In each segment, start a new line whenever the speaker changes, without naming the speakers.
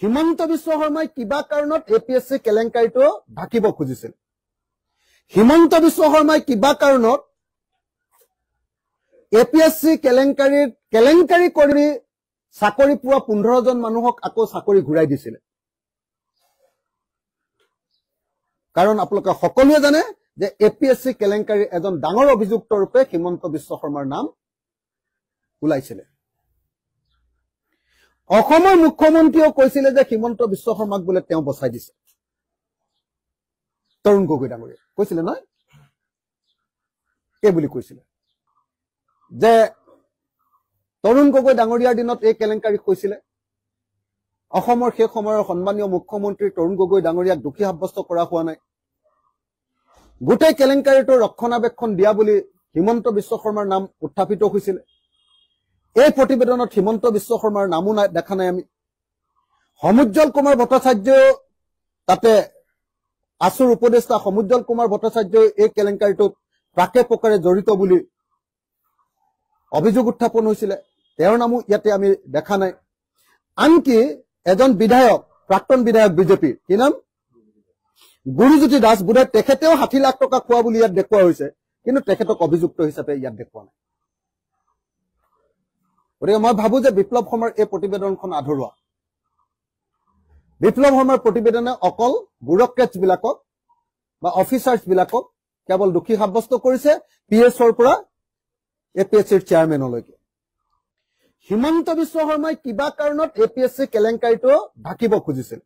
হিমন্ত বিশ্ব শৰ্মাই কিবা কাৰণত এপিএছচি কেলেংকাৰীটো ঢাকিব খুজিছিল। হিমন্ত বিশ্ব শৰ্মাই কিবা কাৰণত এপিএছচি কেলেংকাৰী কৰি চাকৰি পোৱা 15 জন মানুহক আকৌ চাকৰি ঘূৰাই দিছিল। কাৰণ আপোনালোকে সকলোৱে জানে যে এপিএছচি কেলেংকাৰী এজন ডাঙৰ অভিযুক্ত ৰূপে হিমন্ত বিশ্ব শৰ্মাৰ নাম ওলাইছিল। অসমৰ মুখ্যমন্ত্ৰীও কৈছিলে যে হিমন্ত বিশ্ব শৰ্মাক বোলে তেওঁ বচাই দিছে। তৰুণ গগৈ ডাঙৰীয়া কৈছিলে নহয়, এই বুলি কৈছিলে যে তৰুণ গগৈ ডাঙৰীয়াৰ দিনত এই কেলেংকাৰী কৈছিলে। অসমৰ সেই সময়ৰ সন্মানীয় মুখ্যমন্ত্ৰী তৰুণ গগৈ ডাঙৰীয়াক দোষী সাব্যস্ত কৰা হোৱা নাই। গোটেই কেলেংকাৰীটো ৰক্ষণাবেক্ষণ দিয়া বুলি হিমন্ত বিশ্ব শৰ্মাৰ নাম উত্থাপিত হৈছিল। এই প্ৰতিবেদনত হিমন্ত বিশ্ব শৰ্মাৰ নামো দেখা নাই আমি। সমুজ্জ্বল কুমাৰ ভট্টাচাৰ্যও তাতে আছুৰ উপদেষ্টা সমুজ্জ্বল কুমাৰ ভট্টাচাৰ্যই এই কেলেংকাৰীটোত প্ৰাকে প্ৰকাৰে জড়িত বুলি অভিযোগ উত্থাপন হৈছিল। তেওঁৰ নামো ইয়াতে আমি দেখা নাই। আনকি এজন বিধায়ক, প্ৰাক্তন বিধায়ক বিজেপিৰ, কি নাম, গুৰুজ্যোতি দাস, বোধহয় তেখেতেও 60 লাখ টকা খোৱা বুলি ইয়াত দেখুওৱা হৈছে, কিন্তু তেখেতক অভিযুক্ত হিচাপে ইয়াত দেখুওৱা নাই। গতিকে মই ভাবো যে বিপ্লৱ শৰ্মাৰ এই প্ৰতিবেদনখন আধৰুৱা। বিপ্লৱ শৰ্মাৰ প্ৰতিবেদনে অকল ব্যুৰক্ৰেটছবিলাকক বা অফিচাৰ্ছবিলাকক কেৱল দোষী সাব্যস্ত কৰিছে, পিএছৰ পৰা এপিএছচিৰ চেয়াৰমেনলৈকে। হিমন্ত বিশ্ব শৰ্মাই কিবা কাৰণত এপিএছচি কেলেংকাৰীটো ঢাকিব খুজিছিল।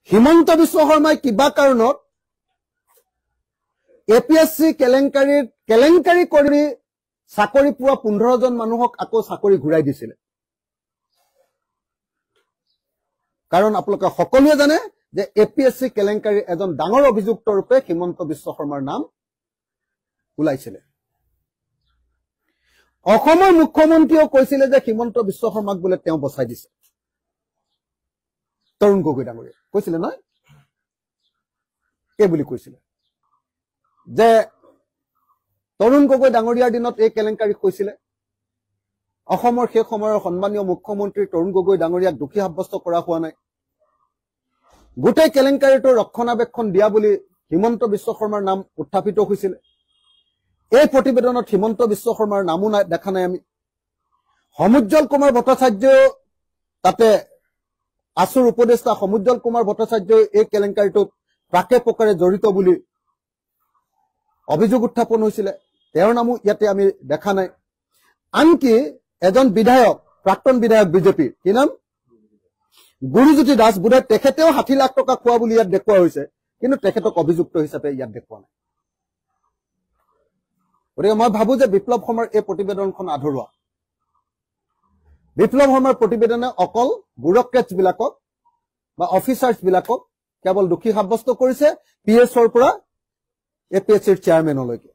হিমন্ত বিশ্ব শৰ্মাই কিবা কাৰণত এপিএছচি কেলেংকাৰী কৰি চাকৰি পোৱা 15 জন মানুহক আকৌ চাকৰি ঘূৰাই দিছিল। কাৰণ আপোনালোকে সকলোৱে জানে যে এপিএছচি কেলেংকাৰী এজন ডাঙৰ অভিযুক্ত ৰূপে হিমন্ত বিশ্ব শৰ্মাৰ নাম ওলাইছিল। অসমৰ মুখ্যমন্ত্ৰীও কৈছিলে যে হিমন্ত বিশ্ব শৰ্মাক বোলে তেওঁ বচাই দিছে। তৰুণ গগৈ ডাঙৰীয়া কৈছিলে নহয়, এই বুলি কৈছিলে যে তৰুণ গগৈ ডাঙৰীয়াৰ দিনত এই কেলেংকাৰী কৈছিলে। অসমৰ সেই সময়ৰ সন্মানীয় মুখ্যমন্ত্ৰী তৰুণ গগৈ ডাঙৰীয়াক দোষী সাব্যস্ত কৰা হোৱা নাই। গোটেই কেলেংকাৰীটো ৰক্ষণাবেক্ষণ দিয়া বুলি হিমন্ত বিশ্ব শৰ্মাৰ নাম উত্থাপিত হৈছিল। এই প্ৰতিবেদনত হিমন্ত বিশ্ব শৰ্মাৰ নামো দেখা নাই আমি। সমুজ্জ্বল কুমাৰ ভট্টাচাৰ্যও তাতে আছুৰ উপদেষ্টা সমুজ্জ্বল কুমাৰ ভট্টাচাৰ্যই এই কেলেংকাৰীটোত প্ৰাকে প্ৰকাৰে জড়িত বুলি অভিযোগ উত্থাপন হৈছিল। তেওঁৰ নামো ইয়াতে আমি দেখা নাই। আনকি এজন বিধায়ক, প্ৰাক্তন বিধায়ক বিজেপিৰ, কি নাম, গুৰুজ্যোতি দাস, বোধহয় তেখেতেও 60 লাখ টকা খোৱা বুলি ইয়াত দেখুওৱা হৈছে, কিন্তু তেখেতক অভিযুক্ত হিচাপে ইয়াত দেখুওৱা নাই। গতিকে মই ভাবো যে বিপ্লৱ শৰ্মাৰ এই প্ৰতিবেদনখন আধৰুৱা। বিপ্লৱ শৰ্মাৰ প্ৰতিবেদনে অকল ব্যুৰক্ৰেটছবিলাকক বা অফিচাৰ্ছবিলাকক কেৱল দোষী সাব্যস্ত কৰিছে, পিএছৰ পৰা এপিএছচিৰ চেয়াৰমেনলৈকে।